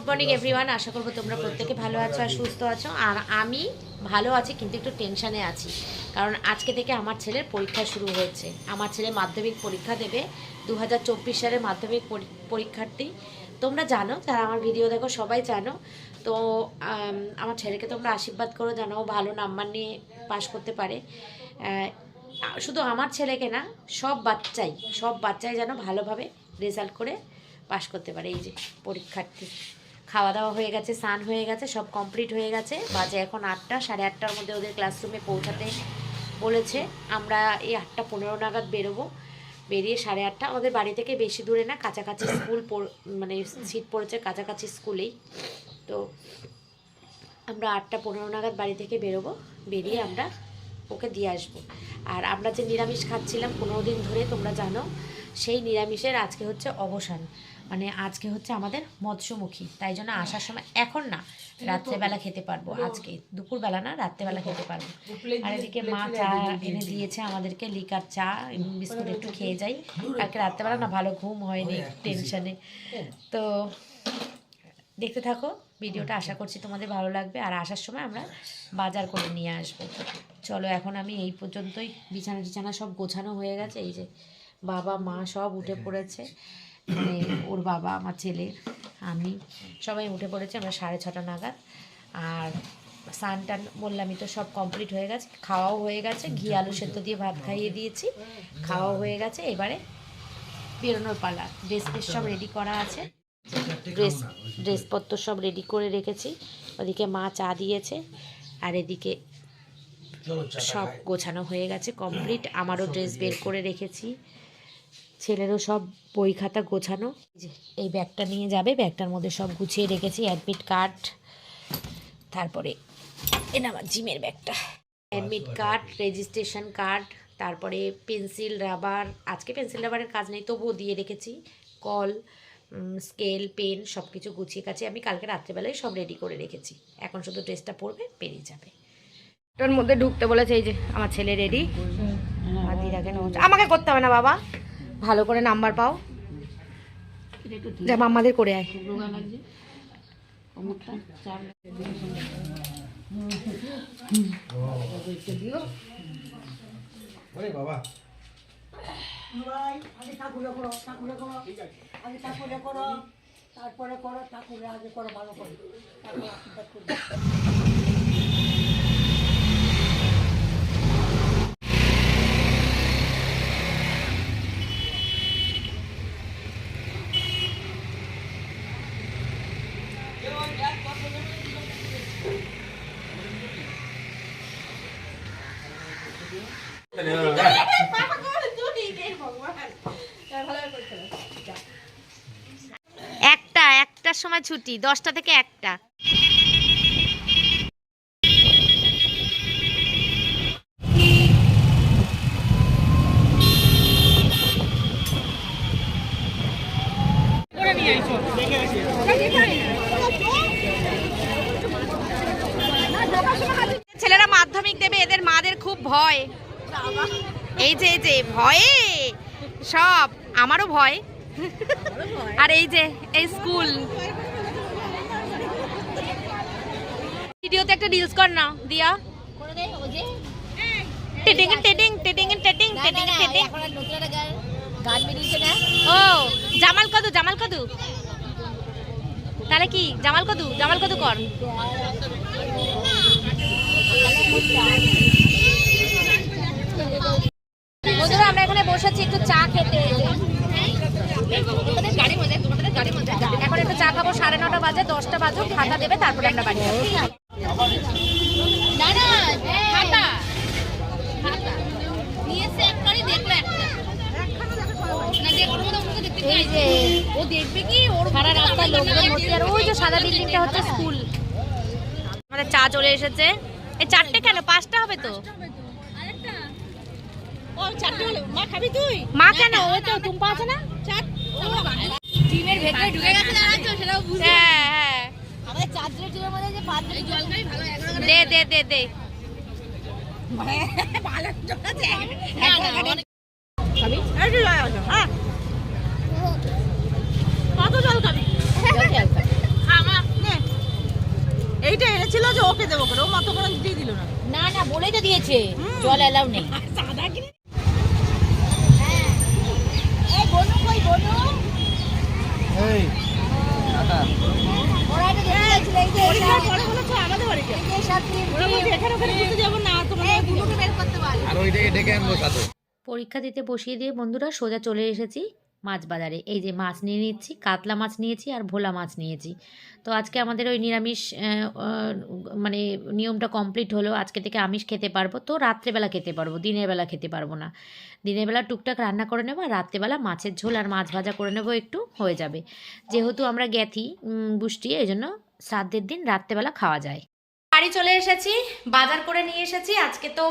Good morning everyone, আশা করবো তোমরা প্রত্যেকে ভালো আছো আর সুস্থ আছো। আর আমি ভালো আছি, কিন্তু একটু টেনশানে আছি, কারণ আজকে থেকে আমার ছেলের পরীক্ষা শুরু হয়েছে। আমার ছেলে মাধ্যমিক পরীক্ষা দেবে, 2024 সালের মাধ্যমিক পরীক্ষার্থী। তোমরা জানো, যারা আমার ভিডিও দেখো সবাই জানো। তো আমার ছেলেকে তোমরা আশীর্বাদ করো যেন ও ভালো নাম্বার নিয়ে পাশ করতে পারে। শুধু আমার ছেলেকে না, সব বাচ্চাই যেন ভালোভাবে রেজাল্ট করে পাশ করতে পারে। এই যে পরীক্ষার্থী, খাওয়া দাওয়া হয়ে গেছে, স্নান হয়ে গেছে, সব কমপ্লিট হয়ে গেছে। বাজে এখন 8টা, 8:30টার মধ্যে ওদের ক্লাসরুমে পৌঁছাতে বলেছে। আমরা এই 8:15 নাগাদ বেরোবো। বেরিয়ে 8:30, আমাদের বাড়ি থেকে বেশি দূরে না, কাছাকাছি স্কুল, মানে সিট পড়েছে কাছাকাছি স্কুলেই। তো আমরা 8:15 নাগাদ বাড়ি থেকে বেরোবো। বেরিয়ে আমরা ওকে দিয়ে আসবো। আর আমরা যে নিরামিষ খাচ্ছিলাম 15 দিন ধরে, তোমরা জানো, সেই নিরামিষের আজকে হচ্ছে অবসান। মানে আজকে হচ্ছে আমাদের মৎস্যমুখী, তাই জন্য আসার সময় এখন না, রাত্রেবেলা খেতে পারবো। আজকে দুপুরবেলা না, রাত্রেবেলা খেতে পারবো। আর এদিকে মা চা এনে দিয়েছে আমাদেরকে, লিকার চা, বিস্কুট একটু খেয়ে যাই। কালকে রাত্রেবেলা না ভালো ঘুম হয়নি, টেনশনে। তো দেখতে থাকো ভিডিওটা, আশা করছি তোমাদের ভালো লাগবে। আর আসার সময় আমরা বাজার করে নিয়ে আসবো। চলো, এখন আমি এই পর্যন্তই। বিছানা সব গোছানো হয়ে গেছে। এই যে বাবা মা সব উঠে পড়েছে, মানে ওর বাবা, আমার ছেলে, আমি সবাই উঠে পড়েছে। আমরা 6:30 নাগাদ। আর স্নান টান বললামই তো, সব কমপ্লিট হয়ে গেছে। খাওয়াও হয়ে গেছে, ঘি আলু সেদ্ধ দিয়ে ভাত খাইয়ে দিয়েছি, খাওয়াও হয়ে গেছে। এবারে বেরোনোর পালা। ড্রেস সব রেডি করা আছে, ড্রেসপত্র সব রেডি করে রেখেছি। ওদিকে মা চা দিয়েছে, আর এদিকে সব গোছানো হয়ে গেছে, কমপ্লিট। আমারও ড্রেস বের করে রেখেছি, ছেলেরও সব বই খাতা গোছানো। এই ব্যাগটা নিয়ে যাবে, ব্যাগটার মধ্যে সব গুছিয়ে রেখেছি। অ্যাডমিট কার্ড, তারপরে আমার জিমের ব্যাগটা, অ্যাডমিট কার্ড, রেজিস্ট্রেশন কার্ড, তারপরে পেন্সিল রাবার। আজকে পেন্সিল রাবারের কাজ নেই, তবুও দিয়ে রেখেছি। কল, স্কেল, পেন, সব কিছু গুছিয়ে কাছে আমি কালকে রাত্রেবেলায় সব রেডি করে রেখেছি। এখন শুধু ড্রেসটা পরবে, বেরিয়ে যাবে। ওর মধ্যে ঢুকতে বলেছে। এই যে আমার ছেলে রেডি। আমাকে করতে হবে না বাবা, ভালো করে নাম্বার পাও, যা মাম্মাদের করে আয়। তারপরে করো ঠাকুরে, আগে করো ভালো করে, একটার সময় ছুটি, 10টা থেকে 1টা। ছেলেরা মাধ্যমিক দেবে, এদের মাদের খুব ভয়। এই যে ভয়ে সব, আমারও ভয়। আর এই যে এই স্কুল, ভিডিওতে একটা রিলস কর না দিয়া। টেডিং টেডিং টেডিং টেডিং টেডিং টেডিং। ও জামাল কদু, তাহলে কি জামাল কদু কর। বন্ধুরা, আমরা এখানে বসেছি একটু চা খেতে। এখন একটু চা খাবো, 9:30 বাজে, 10টা বাজুক, খাতা দেবে, তারপরে আমরা বাড়ি যাবো। এই যে ও দেখবে কি, ওর সারা রাস্তায় লোকজন ভর্তি। আর ওই যে সাদা বিল্ডিংটা হচ্ছে স্কুল। আমাদের চা চলে এসেছে। এই 4টে কেন, 5টা হবে তো। মা কেন, ওই তো টুম্পা আছে না, টিমের ভেতরে ঢুকে গেছে, সেটাও বুঝি। হ্যাঁ, আমাদের 4 জনের টিমের মধ্যে যে 5 জনের জলটাই ভালো। দে ভালো জল আছে। খাবি? হ্যাঁ, কত জল খাবি? আমার মেপে দেবো করে ও মতো করে দিয়ে দিল না। না না বলেই তো দিয়েছে জল অ্যালাউ নেই। সাদা কিনে এই বনু কই বনু? এই টাটা ওরা তো দেখতে যাচ্ছিল এই যে পরীক্ষার পরে বলেছো আমাদের বাড়িতে এই যে সাথে ওরা বলছে এখানে ওখানে ঘুরতে যাবো না তোমার বুনুকে বের করতে পারি। আর ওইটাকে ডেকে আনবো সাথে। পরীক্ষা দিতে বসিয়ে দিয়ে বন্ধুরা সোজা চলে এসেছি মাছ বাজারে। এই যে মাছ নিয়ে নিচ্ছি, কাতলা মাছ নিয়েছি আর ভোলা মাছ নিয়েছি। তো আজকে আমাদের ওই নিরামিষ মানে নিয়মটা কমপ্লিট হলো, আজকে থেকে আমিষ খেতে পারবো। তো রাত্রেবেলা খেতে পারবো, দিনের বেলা খেতে পারবো না। দিনের বেলা টুকটাক রান্না করে নেবো আর রাত্রেবেলা মাছের ঝোল আর মাছ ভাজা করে নেবো, একটু হয়ে যাবে। যেহেতু আমরা জ্ঞাতি বুষ্টি, এই জন্য শ্রাদ্ধের দিন রাত্রেবেলা খাওয়া যায়। বাড়ি চলে এসেছি, বাজার করে নিয়ে এসেছি। আজকে তো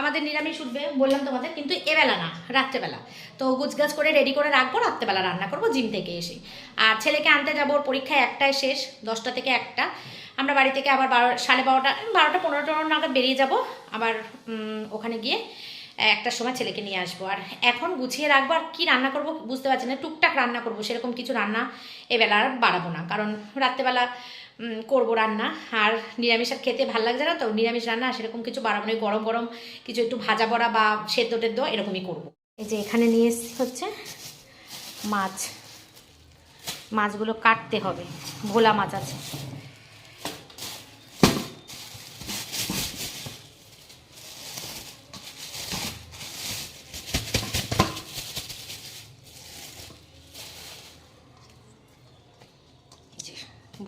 আমাদের নিরামিষ উঠবে বললাম তোমাদের, কিন্তু এবেলা না, রাত্রেবেলা। তো গুছগাছ করে রেডি করে রাখবো, রাত্রেবেলা রান্না করবো জিম থেকে এসে। আর ছেলেকে আনতে যাবো, ওর পরীক্ষা 1টায় শেষ, 10টা থেকে 1টা। আমরা বাড়ি থেকে আবার 12:30 12টা 15 নাগাদ বেরিয়ে যাব। আবার ওখানে গিয়ে 1টার সময় ছেলেকে নিয়ে আসবো। আর এখন গুছিয়ে রাখবো। আর কী রান্না করবো বুঝতে পারছি না, টুকটাক রান্না করবো, সেরকম কিছু রান্না এবেলা আর বাড়াবো না, কারণ রাত্রেবেলা করবো রান্না। আর নিরামিষ আর খেতে ভালো লাগছে না, তো নিরামিষ রান্না সেরকম কিছু বাড়াবো না। গরম গরম কিছু একটু ভাজা বড়া বা সেদ্ধ টেদ্ধ এরকমই করবো। এই যে এখানে নিয়ে এসেছি হচ্ছে মাছ, মাছগুলো কাটতে হবে। ভোলা মাছ আছে।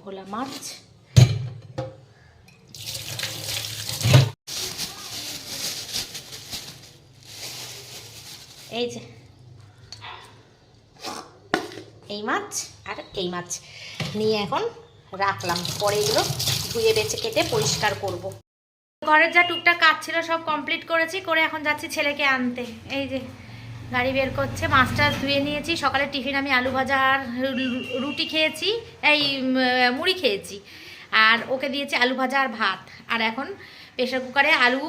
ভোলা মাছ, এই যে এই মাছ আর এই মাছ নিয়ে এখন রাখলাম। পরে এগুলো ধুয়ে বেছে কেটে পরিষ্কার করব। ঘরের যা টুকটাক কাজ ছিল সব কমপ্লিট করেছি, করে এখন যাচ্ছি ছেলেকে আনতে। এই যে গাড়ি বের করছে। মাছটা ধুয়ে নিয়েছি। সকালে টিফিন আমি আলু ভাজা আর রুটি খেয়েছি, এই মুড়ি খেয়েছি। আর ওকে দিয়েছি আলু ভাজা আর ভাত। আর এখন প্রেশার কুকারে আলু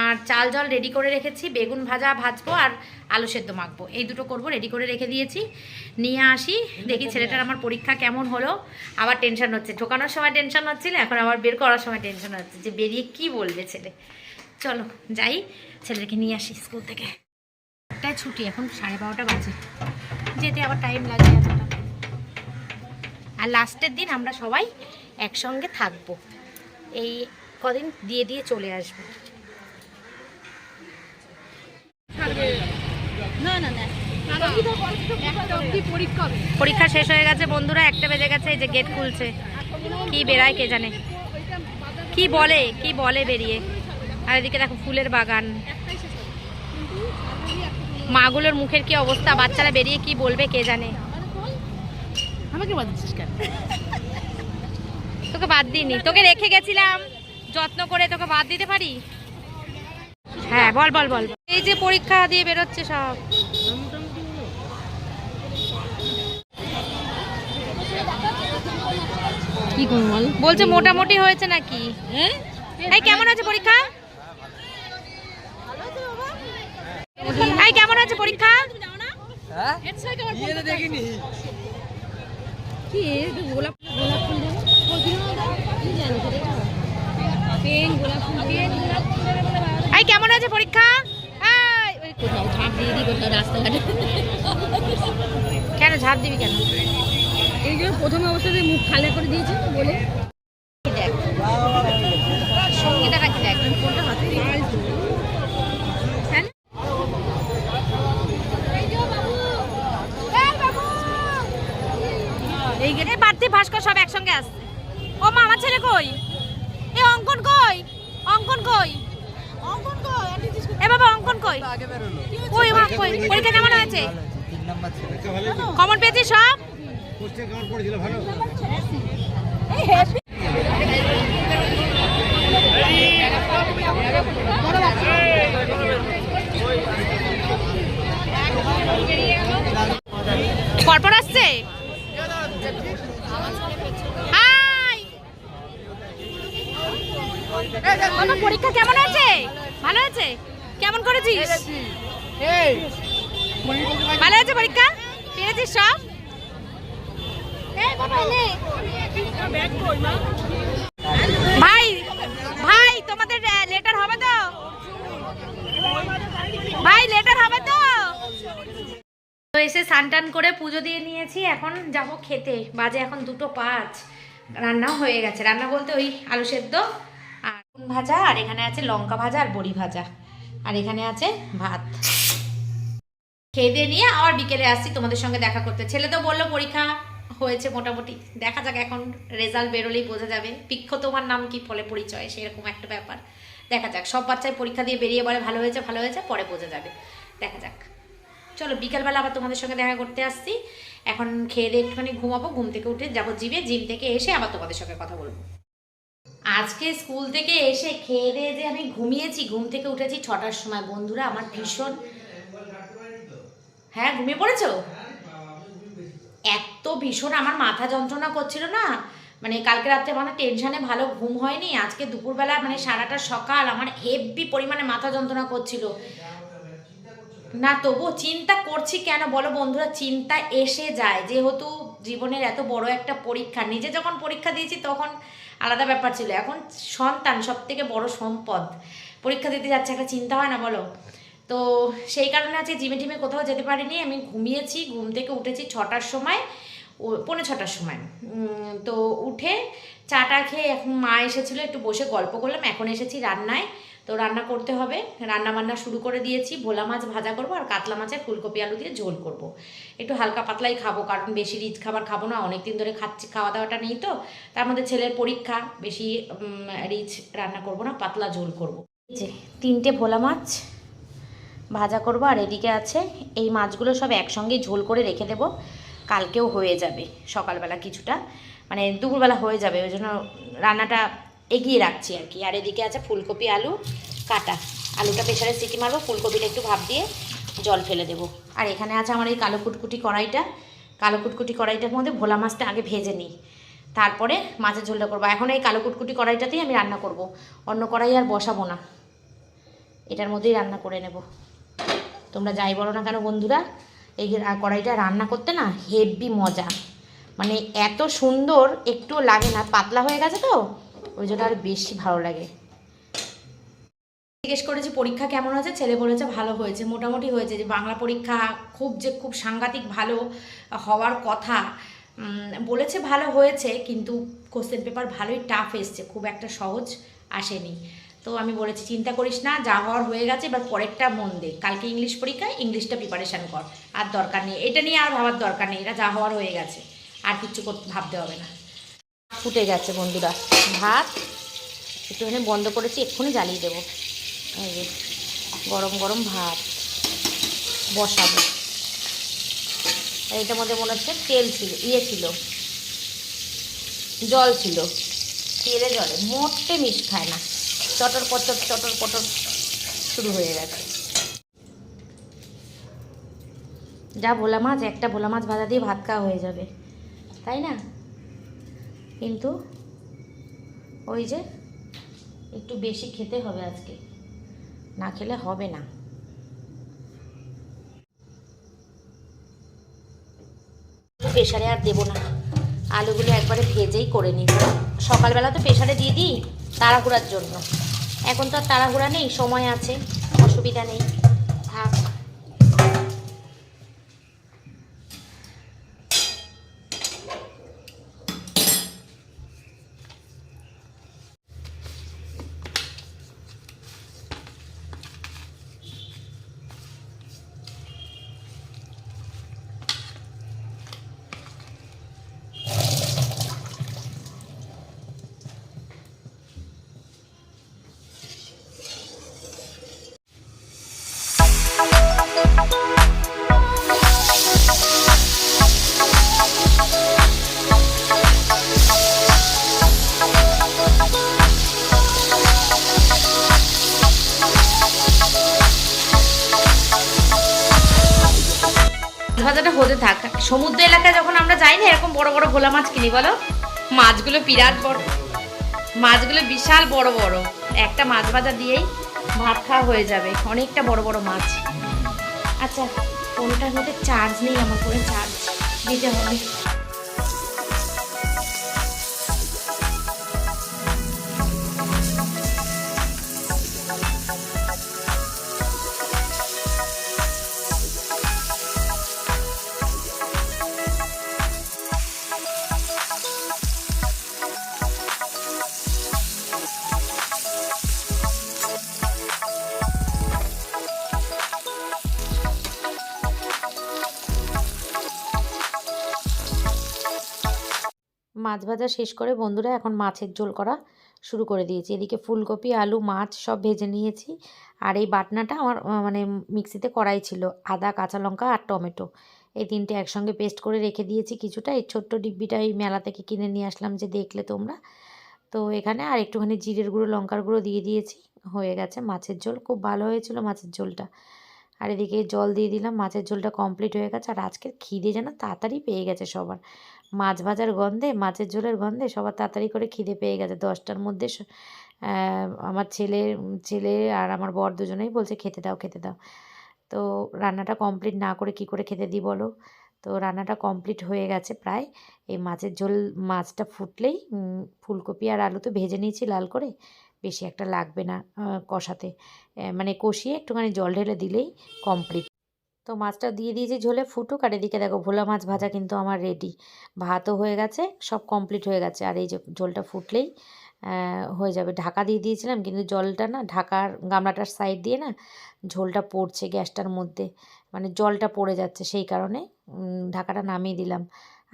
আর চাল জল রেডি করে রেখেছি, বেগুন ভাজা ভাজবো আর আলু সেদ্ধ মাখবো, এই দুটো করব। রেডি করে রেখে দিয়েছি, নিয়ে আসি। দেখি ছেলেটার আমার পরীক্ষা কেমন হলো। আবার টেনশন হচ্ছে, ঢোকানোর সময় টেনশন হচ্ছিল, এখন আবার বের করার সময় টেনশন হচ্ছে যে বেরিয়ে কি বলবে ছেলে। চলো যাই, ছেলেকে নিয়ে আসি স্কুল থেকে। একটাই ছুটি, এখন 12:30 বাজে, যেতে আবার টাইম লাগে এতটা। আর লাস্টের দিন আমরা সবাই একসঙ্গে থাকবো, এই কদিন দিয়ে দিয়ে চলে আসবো। পরীক্ষা শেষ হয়ে গেছে বন্ধুরা, 1টা বেজে গেছে। এই যে গেট খুলছে, কি বেরায় কে জানে, কি বলে বেরিয়ে। আর এদিকে দেখো ফুলের বাগান। মাগুলোর মুখের কি অবস্থা, বাচ্চারা বেরিয়ে কি বলবে কে জানে। আমাকে বাদ দিচ্ছিস কেন? তোকে বাদ দিইনি, তোকে রেখে গেছিলাম যত্ন করে, তোকে বাদ দিতে পারি? হ্যাঁ বল বল বল। এই যে পরীক্ষা দিয়ে বেরোচ্ছে সব। কি করবো বল? বলছে মোটামুটি হয়েছে নাকি। এই কেমন আছে পরীক্ষা? এই কেমন আছে পরীক্ষা? দেখিনি কি গোলাপ ফুল পেন গোলাপ ফুল এই কেমন আছে পরীক্ষা? কোথাও ঝাঁপ দিয়ে দিই, কোথাও রাস্তাঘাটে। কেন ঝাঁপ দিবি কেন? এই যে প্রথম অবস্থাতে মুখ খালি করে দিয়েছে বলে। দেখ সঙ্গীতাটা কি দেখ, কোনটা হাতে এই গেটে পার্থিব ভাস্কর সব একসঙ্গে আসছে। ও মা, আমার ছেলে কই? এ অঙ্কন কই? অঙ্কন কই? এ বাবা অঙ্কন কই? কই মা কই? পরীক্ষা কেমন হয়েছে? 3 নাম্বার ছিল। কমন পেয়েছিস সব? কোশ্চেন কেমন পড়েছিল? ভালো। পরপর আসছে। হাই বাবা, পরীক্ষা কেমন হয়েছে? ভালো হয়েছে? কেমন করেছিস? ভালো হয়েছে পরীক্ষা? পেরেছিস সব? ভাই তো এসে স্নান করে পুজো দিয়ে নিয়েছি, এখন যাব খেতে। বাজে এখন 2:05। রান্নাও হয়ে গেছে, রান্না বলতে ওই আলু সেদ্ধ আর ভাজা, আর এখানে আছে লঙ্কা ভাজা আর বড়ি ভাজা, আর এখানে আছে ভাত। খেয়ে দিয়ে নিয়ে আবার বিকেলে আসছি তোমাদের সঙ্গে দেখা করতে। ছেলে তো বললো পরীক্ষা হয়েছে মোটামুটি, দেখা যাক এখন রেজাল্ট বেরোলেই বোঝা যাবে। পৃক্ষ তোমার নাম কি ফলে পরিচয়, সেরকম একটা ব্যাপার। দেখা যাক, সব বাচ্চাই পরীক্ষা দিয়ে বেরিয়ে বলে ভালো হয়েছে ভালো হয়েছে, পরে বোঝা যাবে। দেখা যাক, চলো বিকালবেলা আবার তোমাদের সঙ্গে দেখা করতে আসছি। এখন খেয়ে দিয়ে একটুখানি ঘুমাবো, ঘুম থেকে উঠে যাবো জিমে, জিম থেকে এসে আবার তোমাদের সঙ্গে কথা বলবো। আজকে স্কুল থেকে এসে খেয়ে দিয়ে যে আমি ঘুমিয়েছি, ঘুম থেকে উঠেছি 6টার সময়। বন্ধুরা আমার ভীষণ, হ্যাঁ ঘুমিয়ে পড়েছো? এত ভীষণ আমার মাথা যন্ত্রণা করছিল না, মানে কালকে রাত্রে মানে টেনশানে ভালো ঘুম হয়নি। আজকে দুপুরবেলা মানে সারাটা সকাল আমার হেভি পরিমাণে মাথা যন্ত্রণা করছিল না। তবু চিন্তা করছি কেন বলো বন্ধুরা, চিন্তা এসে যায় যেহেতু জীবনের এত বড় একটা পরীক্ষা। নিজে যখন পরীক্ষা দিয়েছি তখন আলাদা ব্যাপার ছিল, এখন সন্তান সব থেকে বড় সম্পদ, পরীক্ষা দিতে যাচ্ছে, একটা চিন্তা হয় না বলো? তো সেই কারণে আজকে জিমে টিমে কোথাও যেতে পারিনি, আমি ঘুমিয়েছি। ঘুম থেকে উঠেছি 6টার সময়, 6:45 সময়। তো উঠে চাটা খেয়ে এখন মা এসেছিলো, একটু বসে গল্প করলাম। এখন এসেছি রান্নায়, তো রান্না করতে হবে, রান্না বান্না শুরু করে দিয়েছি। ভোলা মাছ ভাজা করব আর কাতলা মাছের ফুলকপি আলু দিয়ে ঝোল করব। একটু হালকা পাতলাই খাবো, কারণ বেশি রিচ খাবার খাবো না, অনেক দিন ধরে খাচ্ছি, খাওয়া দাওয়াটা নেই তো। তার মধ্যে ছেলের পরীক্ষা, বেশি রিচ রান্না করব না, পাতলা ঝোল করব। যে 3টে ভোলা মাছ ভাজা করব, আর এদিকে আছে এই মাছগুলো সব একসঙ্গে ঝোল করে রেখে দেব, কালকেও হয়ে যাবে সকালবেলা কিছুটা, মানে দুপুরবেলা হয়ে যাবে, ওই জন্য রান্নাটা এগিয়ে রাখছি আর কি। আর এদিকে আছে ফুলকপি আলু কাটা, আলুটা প্রেসারে সিটি মারবো, ফুলকপিটা একটু ভাপ দিয়ে জল ফেলে দেবো। আর এখানে আছে আমার এই কালো কুটকুটি কড়াইটা, কালো কুটকুটি কড়াইটার মধ্যে ভোলা মাছটা আগে ভেজে নিই, তারপরে মাছের ঝোলটা করবো। এখন এই কালো কুটকুটি কড়াইটাতেই আমি রান্না করব, অন্য কড়াই আর বসাবো না, এটার মধ্যেই রান্না করে নেব। তোমরা যাই বলো না কেন বন্ধুরা, এই কড়াইটা রান্না করতে না হেভি মজা, মানে এত সুন্দর, একটুও লাগে না, পাতলা হয়ে গেছে তো ওই জন্য আর বেশি ভালো লাগে। জিজ্ঞেস করেছি পরীক্ষা কেমন হয়েছে, ছেলে বলেছে ভালো হয়েছে, মোটামুটি হয়েছে। যে বাংলা পরীক্ষা খুব সাংঘাতিক ভালো হওয়ার কথা বলেছে, ভালো হয়েছে, কিন্তু কোশ্চেন পেপার ভালোই টাফ এসছে, খুব একটা সহজ আসেনি। তো আমি বলেছি চিন্তা করিস না, যা হওয়ার হয়ে গেছে, এবার পরেরটা মন দে, কালকে ইংলিশ পরীক্ষায় ইংলিশটা প্রিপারেশান কর, আর দরকার নেই, এটা নিয়ে আর ভাবার দরকার নেই, এটা যা হওয়ার হয়ে গেছে, আর কিচ্ছু ভাবতে হবে না। ফুটে গেছে বন্ধুরা ভাত, একটুখানি বন্ধ করেছি, এক্ষুনি জ্বালিয়ে দেবো। এই যে গরম গরম ভাত বসাবো, এইটার মধ্যে মনে হচ্ছে তেল ছিল, ছিল জল ছিল, তেলে জলে মোটে মিশ খায় না, চটর পটর শুরু হয়ে গেছে। যা ভোলা মাছ, একটা ভোলা মাছ ভাজা দিয়ে ভাত খাওয়া হয়ে যাবে, তাই না? কিন্তু ওই যে একটু বেশি খেতে হবে আজকে, না খেলে হবে না। প্রেশারে আর দেবো না, আলুগুলো একবারে ভেজেই করে নিই। সকালবেলা তো প্রেশারে দিয়ে দিই তাড়াহুড়ার জন্য, এখন তো আর তাড়াহুড়া নেই, সময় আছে, অসুবিধা নেই, থাক। ভাজাটা হতে থাক। সমুদ্র এলাকায় যখন আমরা যাই না, এরকম বড় বড় ভোলা মাছ কিনি বলো, মাছগুলো বিরাট বড়, মাছগুলো বিশাল বড় বড়, একটা মাছ ভাজা দিয়েই ভাত খাওয়া হয়ে যাবে, অনেকটা বড় বড় মাছ। আচ্ছা ফোনটার মধ্যে চার্জ নেই, আমার ফোনে চার্জ দিতে হবে। মাছ ভাজা শেষ করে বন্ধুরা এখন মাছের ঝোল করা শুরু করে দিয়েছি। এদিকে ফুলকপি, আলু, মাছ সব ভেজে নিয়েছি। আর এই বাটনাটা আমার মানে মিক্সিতে করাই ছিল, আদা, কাঁচা লঙ্কা আর টমেটো, এই তিনটে একসঙ্গে পেস্ট করে রেখে দিয়েছি কিছুটা। এই ছোট্ট ডিব্বিটা এই মেলা থেকে কিনে নিয়ে আসলাম, যে দেখলে তোমরা। তো এখানে আর একটুখানি জিরের গুঁড়ো, লঙ্কার গুঁড়ো দিয়ে দিয়েছি। হয়ে গেছে মাছের ঝোল, খুব ভালো হয়েছিল মাছের ঝোলটা। আর এদিকে জল দিয়ে দিলাম, মাছের ঝোলটা কমপ্লিট হয়ে গেছে। আর আজকের খিদে যেন তাড়াতাড়ি পেয়ে গেছে সবার, মাছ ভাজার গন্ধে, মাছের ঝোলের গন্ধে সবার তাড়াতাড়ি করে খিদে পেয়ে গেছে। 10টার মধ্যে আমার ছেলে আর আমার বর দুজনেই বলছে খেতে দাও খেতে দাও। তো রান্নাটা কমপ্লিট না করে কি করে খেতে দিই বলো। তো রান্নাটা কমপ্লিট হয়ে গেছে প্রায়। এই মাছের ঝোল, মাছটা ফুটলেই ফুলকপি আর আলু তো ভেজে নিয়েছি লাল করে, বেশি একটা লাগবে না কষাতে, মানে কষিয়ে একটুখানি জল ঢেলে দিলেই কমপ্লিট। তো মাছটা দিয়ে দিয়েছি ঝোলে, ফুটুক। আর এদিকে দেখো ভোলা মাছ ভাজা কিন্তু আমার রেডি, ভাতও হয়ে গেছে, সব কমপ্লিট হয়ে গেছে। আর এই যে ঝোলটা ফুটলেই হয়ে যাবে। ঢাকা দিয়ে দিয়েছিলাম কিন্তু জলটা না, ঢাকার গামলাটার সাইড দিয়ে না ঝোলটা পড়ছে গ্যাসটার মধ্যে, মানে জলটা পড়ে যাচ্ছে, সেই কারণে ঢাকাটা নামিয়ে দিলাম।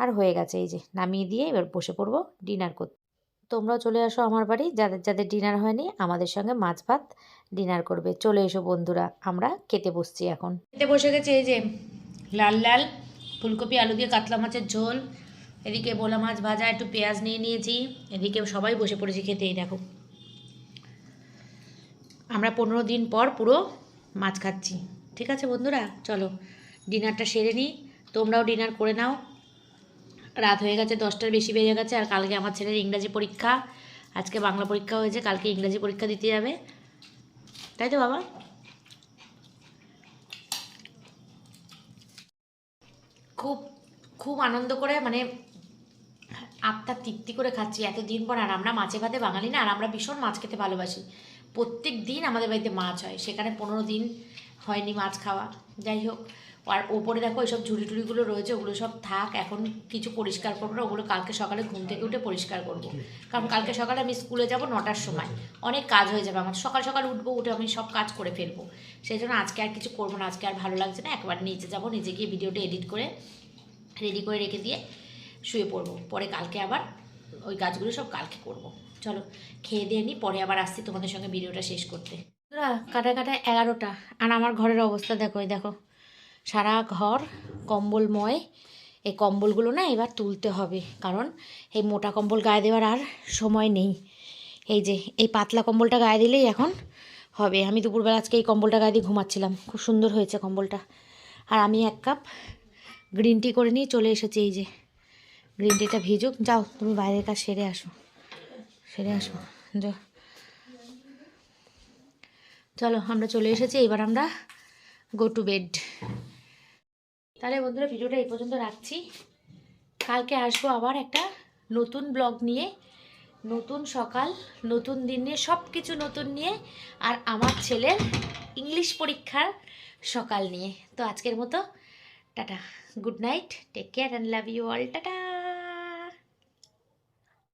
আর হয়ে গেছে, এই যে নামিয়ে দিয়ে এবার বসে পড়বো ডিনার করতে। তোমরাও চলে আসো আমার বাড়ি, যাদের যাদের ডিনার হয়নি আমাদের সঙ্গে মাছ ভাত ডিনার করবে। চলে এসো বন্ধুরা, আমরা খেতে বসছি এখন। খেতে বসে গেছি, এই যে লাল লাল ফুলকপি আলু দিয়ে কাতলা মাছের ঝোল, এদিকে ভোলা মাছ ভাজা, একটু পেঁয়াজ নিয়ে নিয়েছি, এদিকে সবাই বসে পড়েছি খেতে। এই দেখো, আমরা 15 দিন পর পুরো মাছ খাচ্ছি। ঠিক আছে বন্ধুরা, চলো ডিনারটা সেরে নিই, তোমরাও ডিনার করে নাও। রাত হয়ে গেছে, 10টার বেশি বেজে গেছে। আর কালকে আমার ছেলের ইংরাজি পরীক্ষা, আজকে বাংলা পরীক্ষা হয়েছে, কালকে ইংরাজি পরীক্ষা দিতে যাবে, তাই তো বাবা? খুব খুব আনন্দ করে, মানে আত্মা তৃপ্তি করে খাচ্ছি এতদিন পর। আর আমরা মাছে ভাতে বাঙালি না, আর আমরা ভীষণ মাছ খেতে ভালোবাসি। প্রত্যেক দিন আমাদের বাড়িতে মাছ হয়, সেখানে 15 দিন হয়নি মাছ খাওয়া। যাই হোক, আর ওপরে দেখো এইসব ঝুড়ি টুড়িগুলো রয়েছে, ওগুলো সব থাক, এখন কিছু পরিষ্কার করবো না, ওগুলো কালকে সকালে ঘুম থেকে উঠে পরিষ্কার করব। কারণ কালকে সকালে আমি স্কুলে যাব 9টার সময়, অনেক কাজ হয়ে যাবে আমার, সকাল সকাল উঠবো, উঠে আমি সব কাজ করে ফেলবো। সেই জন্য আজকে আর কিছু করবো না, আজকে আর ভালো লাগছে না। একবার নিচে যাব, নিচে গিয়ে ভিডিওটা এডিট করে রেডি করে রেখে দিয়ে শুয়ে পড়বো। পরে কালকে আবার ওই কাজগুলো সব কালকে করব। চলো খেয়ে দিয়ে নিই, পরে আবার আসছি তোমাদের সঙ্গে ভিডিওটা শেষ করতে। কাটা কাটা 11টা, আর আমার ঘরের অবস্থা দেখো, এই দেখো সারা ঘর কম্বলময়। এই কম্বলগুলো না এবার তুলতে হবে, কারণ এই মোটা কম্বল গায়ে দেওয়ার আর সময় নেই। এই যে এই পাতলা কম্বলটা গায়ে দিলেই এখন হবে। আমি দুপুরবেলা আজকে এই কম্বলটা গায়ে দিয়ে ঘুমাচ্ছিলাম, খুব সুন্দর হয়েছে কম্বলটা। আর আমি 1 কাপ গ্রিন টি করে নিয়ে চলে এসেছি। এই যে গ্রিন টিটা ভিজুক, যাও তুমি বাইরের কাজ সেরে আসো, যাও। চলো আমরা চলে এসেছি, এবার আমরা গো টু বেড। তাহলে বন্ধুরা ভিডিওটা এই পর্যন্ত রাখছি, কালকে আসবো আবার একটা নতুন ব্লগ নিয়ে, নতুন সকাল, নতুন দিন নিয়ে, সব কিছু নতুন নিয়ে, আর আমার ছেলের ইংলিশ পরীক্ষার সকাল নিয়ে। তো আজকের মতো টাটা, good night, take care and love you all, tata.